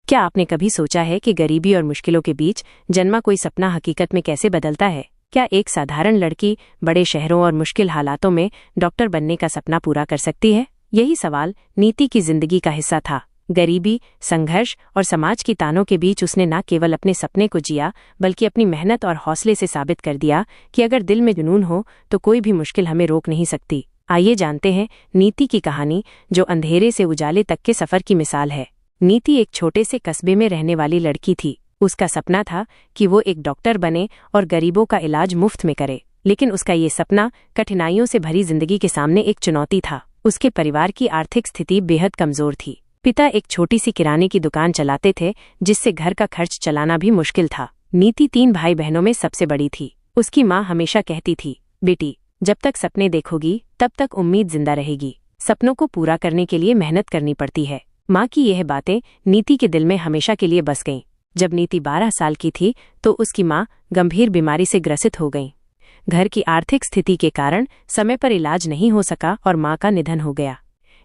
क्या आपने कभी सोचा है कि गरीबी और मुश्किलों के बीच जन्मा कोई सपना हकीकत में कैसे बदलता है? क्या एक साधारण लड़की बड़े शहरों और मुश्किल हालातों में डॉक्टर बनने का सपना पूरा कर सकती है? यही सवाल नीति की जिंदगी का हिस्सा था। गरीबी, संघर्ष और समाज की तानों के बीच उसने न केवल अपने सपने को जिया, बल्कि अपनी मेहनत और हौसले से साबित कर दिया कि अगर दिल में जुनून हो तो कोई भी मुश्किल हमें रोक नहीं सकती। आइए जानते हैं नीति की कहानी, जो अंधेरे से उजाले तक के सफर की मिसाल है। नीति एक छोटे से कस्बे में रहने वाली लड़की थी। उसका सपना था कि वो एक डॉक्टर बने और गरीबों का इलाज मुफ्त में करे। लेकिन उसका ये सपना कठिनाइयों से भरी जिंदगी के सामने एक चुनौती था। उसके परिवार की आर्थिक स्थिति बेहद कमजोर थी। पिता एक छोटी सी किराने की दुकान चलाते थे, जिससे घर का खर्च चलाना भी मुश्किल था। नीति 3 भाई बहनों में सबसे बड़ी थी। उसकी माँ हमेशा कहती थी, बेटी, जब तक सपने देखोगी तब तक उम्मीद जिंदा रहेगी। सपनों को पूरा करने के लिए मेहनत करनी पड़ती है। माँ की यह बातें नीति के दिल में हमेशा के लिए बस गईं। जब नीति 12 साल की थी तो उसकी माँ गंभीर बीमारी से ग्रसित हो गईं। घर की आर्थिक स्थिति के कारण समय पर इलाज नहीं हो सका और माँ का निधन हो गया।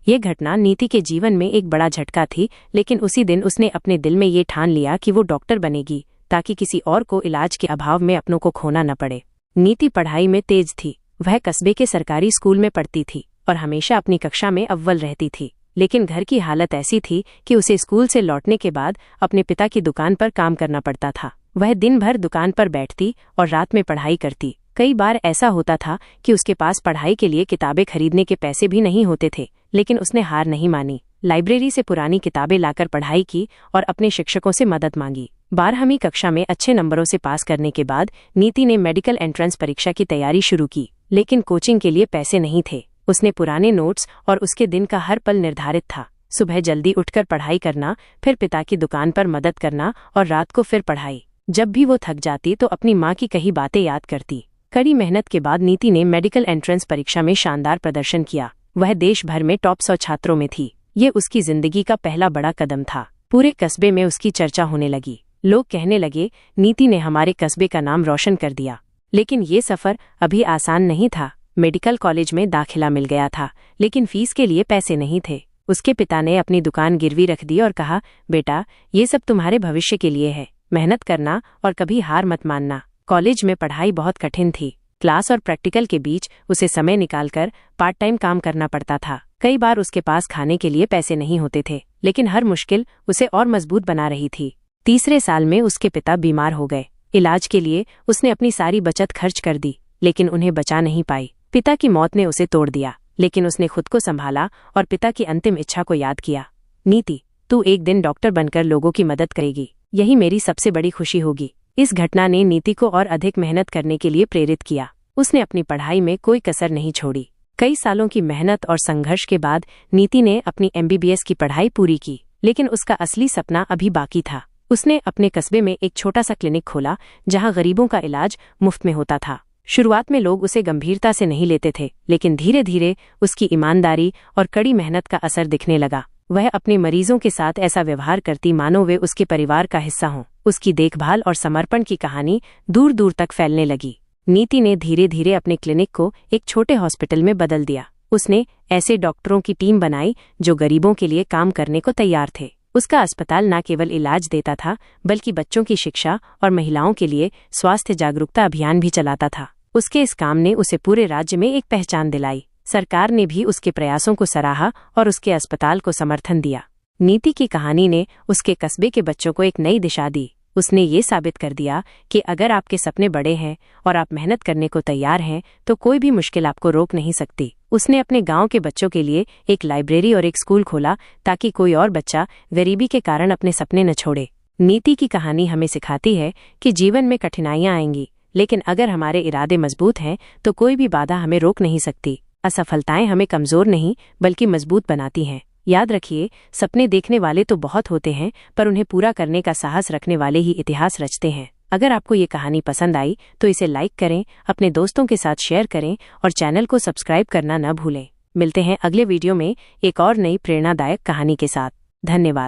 ये घटना नीति के जीवन में एक बड़ा झटका थी, लेकिन उसी दिन उसने अपने दिल में ये ठान लिया कि वो डॉक्टर बनेगी, ताकि किसी और को इलाज के अभाव में अपनों को खोना न पड़े। नीति पढ़ाई में तेज थी। वह कस्बे के सरकारी स्कूल में पढ़ती थी और हमेशा अपनी कक्षा में अव्वल रहती थी। लेकिन घर की हालत ऐसी थी कि उसे स्कूल से लौटने के बाद अपने पिता की दुकान पर काम करना पड़ता था। वह दिन भर दुकान पर बैठती और रात में पढ़ाई करती। कई बार ऐसा होता था कि उसके पास पढ़ाई के लिए किताबें खरीदने के पैसे भी नहीं होते थे, लेकिन उसने हार नहीं मानी। लाइब्रेरी से पुरानी किताबें लाकर पढ़ाई की और अपने शिक्षकों से मदद मांगी। 12वीं कक्षा में अच्छे नंबरों से पास करने के बाद नीति ने मेडिकल एंट्रेंस परीक्षा की तैयारी शुरू की, लेकिन कोचिंग के लिए पैसे नहीं थे। उसने पुराने नोट्स और उसके दिन का हर पल निर्धारित था। सुबह जल्दी उठकर पढ़ाई करना, फिर पिता की दुकान पर मदद करना और रात को फिर पढ़ाई। जब भी वो थक जाती तो अपनी माँ की कही बातें याद करती। कड़ी मेहनत के बाद नीति ने मेडिकल एंट्रेंस परीक्षा में शानदार प्रदर्शन किया। वह देश भर में टॉप 100 छात्रों में थी। ये उसकी जिंदगी का पहला बड़ा कदम था। पूरे कस्बे में उसकी चर्चा होने लगी। लोग कहने लगे, नीति ने हमारे कस्बे का नाम रोशन कर दिया। लेकिन ये सफर अभी आसान नहीं था। मेडिकल कॉलेज में दाखिला मिल गया था, लेकिन फीस के लिए पैसे नहीं थे। उसके पिता ने अपनी दुकान गिरवी रख दी और कहा, बेटा, ये सब तुम्हारे भविष्य के लिए है। मेहनत करना और कभी हार मत मानना। कॉलेज में पढ़ाई बहुत कठिन थी। क्लास और प्रैक्टिकल के बीच उसे समय निकालकर पार्ट टाइम काम करना पड़ता था। कई बार उसके पास खाने के लिए पैसे नहीं होते थे, लेकिन हर मुश्किल उसे और मजबूत बना रही थी। तीसरे साल में उसके पिता बीमार हो गए। इलाज के लिए उसने अपनी सारी बचत खर्च कर दी, लेकिन उन्हें बचा नहीं पाई। पिता की मौत ने उसे तोड़ दिया, लेकिन उसने खुद को संभाला और पिता की अंतिम इच्छा को याद किया। नीति, तू एक दिन डॉक्टर बनकर लोगों की मदद करेगी। यही मेरी सबसे बड़ी खुशी होगी। इस घटना ने नीति को और अधिक मेहनत करने के लिए प्रेरित किया। उसने अपनी पढ़ाई में कोई कसर नहीं छोड़ी। कई सालों की मेहनत और संघर्ष के बाद नीति ने अपनी MBBS की पढ़ाई पूरी की, लेकिन उसका असली सपना अभी बाकी था। उसने अपने कस्बे में एक छोटा सा क्लिनिक खोला, जहां गरीबों का इलाज मुफ्त में होता था। शुरुआत में लोग उसे गंभीरता से नहीं लेते थे, लेकिन धीरे धीरे उसकी ईमानदारी और कड़ी मेहनत का असर दिखने लगा। वह अपने मरीजों के साथ ऐसा व्यवहार करती मानो वे उसके परिवार का हिस्सा हों। उसकी देखभाल और समर्पण की कहानी दूर दूर तक फैलने लगी। नीति ने धीरे धीरे अपने क्लिनिक को एक छोटे हॉस्पिटल में बदल दिया। उसने ऐसे डॉक्टरों की टीम बनाई जो गरीबों के लिए काम करने को तैयार थे। उसका अस्पताल न केवल इलाज देता था, बल्कि बच्चों की शिक्षा और महिलाओं के लिए स्वास्थ्य जागरूकता अभियान भी चलाता था। उसके इस काम ने उसे पूरे राज्य में एक पहचान दिलाई। सरकार ने भी उसके प्रयासों को सराहा और उसके अस्पताल को समर्थन दिया। नीति की कहानी ने उसके कस्बे के बच्चों को एक नई दिशा दी। उसने ये साबित कर दिया कि अगर आपके सपने बड़े हैं और आप मेहनत करने को तैयार हैं, तो कोई भी मुश्किल आपको रोक नहीं सकती। उसने अपने गांव के बच्चों के लिए एक लाइब्रेरी और एक स्कूल खोला, ताकि कोई और बच्चा गरीबी के कारण अपने सपने न छोड़े। नीति की कहानी हमें सिखाती है कि जीवन में कठिनाइयां आएंगी, लेकिन अगर हमारे इरादे मजबूत हैं तो कोई भी बाधा हमें रोक नहीं सकती। असफलताएं हमें कमजोर नहीं, बल्कि मजबूत बनाती हैं। याद रखिए, सपने देखने वाले तो बहुत होते हैं, पर उन्हें पूरा करने का साहस रखने वाले ही इतिहास रचते हैं। अगर आपको ये कहानी पसंद आई तो इसे लाइक करें, अपने दोस्तों के साथ शेयर करें और चैनल को सब्सक्राइब करना न भूलें। मिलते हैं अगले वीडियो में एक और नई प्रेरणादायक कहानी के साथ। धन्यवाद।